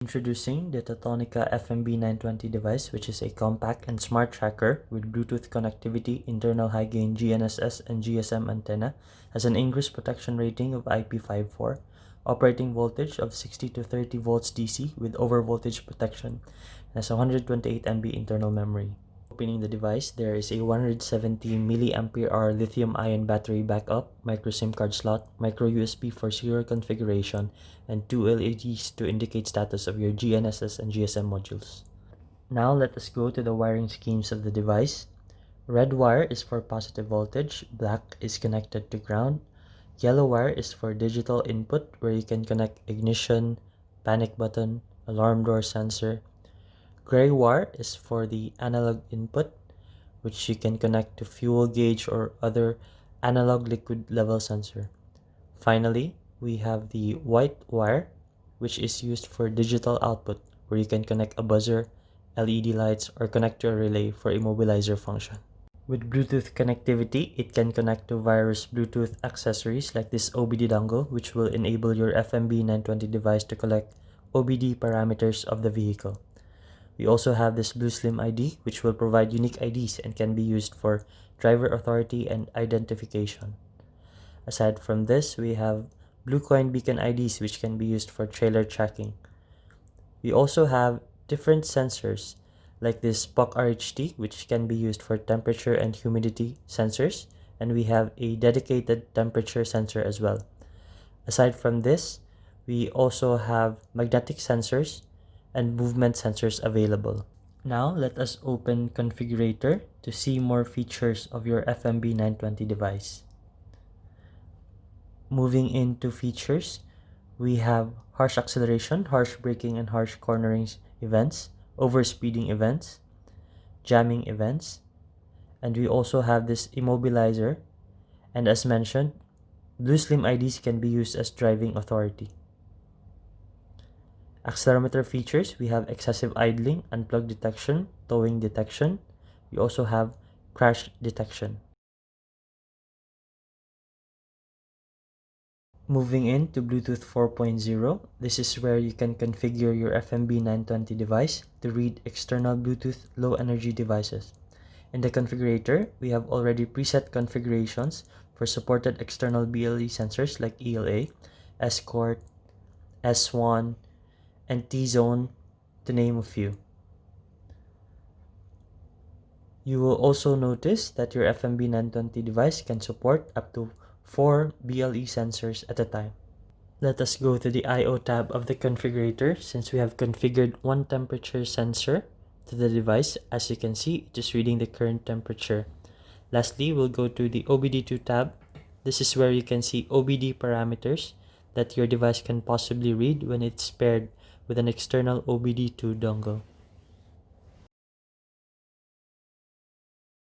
Introducing the Teltonika FMB920 device, which is a compact and smart tracker with Bluetooth connectivity, internal high-gain GNSS and GSM antenna, has an increased protection rating of IP54, operating voltage of 60 to 30 volts DC with overvoltage protection, and has 128 MB internal memory. Opening the device, there is a 170 mAh lithium-ion battery backup, micro SIM card slot, micro USB for serial configuration, and two LEDs to indicate status of your GNSS and GSM modules. Now let us go to the wiring schemes of the device. Red wire is for positive voltage, black is connected to ground, yellow wire is for digital input where you can connect ignition, panic button, alarm door sensor. Gray wire is for the analog input, which you can connect to fuel gauge or other analog liquid level sensor. Finally, we have the white wire, which is used for digital output, where you can connect a buzzer, LED lights, or connect to a relay for immobilizer function. With Bluetooth connectivity, it can connect to various Bluetooth accessories like this OBD dongle, which will enable your FMB920 device to collect OBD parameters of the vehicle. We also have this Blue Slim ID, which will provide unique IDs and can be used for driver authority and identification. Aside from this, we have Blue Coin Beacon IDs, which can be used for trailer tracking. We also have different sensors like this POC RHT, which can be used for temperature and humidity sensors, and we have a dedicated temperature sensor as well. Aside from this, we also have magnetic sensors and movement sensors available. Now let us open Configurator to see more features of your FMB920 device. Moving into features, we have harsh acceleration, harsh braking and harsh cornering events, overspeeding events, jamming events, and we also have this immobilizer, and as mentioned, Blue Slim IDs can be used as driving authority. Accelerometer features, we have excessive idling, unplug detection, towing detection. We also have crash detection. Moving into Bluetooth 4.0, this is where you can configure your FMB920 device to read external Bluetooth low energy devices. In the configurator, we have already preset configurations for supported external BLE sensors like ELA, Escort, S1, and T-Zone, to name a few. You will also notice that your FMB920 device can support up to 4 BLE sensors at a time. Let us go to the I/O tab of the configurator. Since we have configured one temperature sensor to the device, as you can see, it is reading the current temperature. Lastly, we'll go to the OBD2 tab. This is where you can see OBD parameters that your device can possibly read when it's paired with an external OBD2 dongle.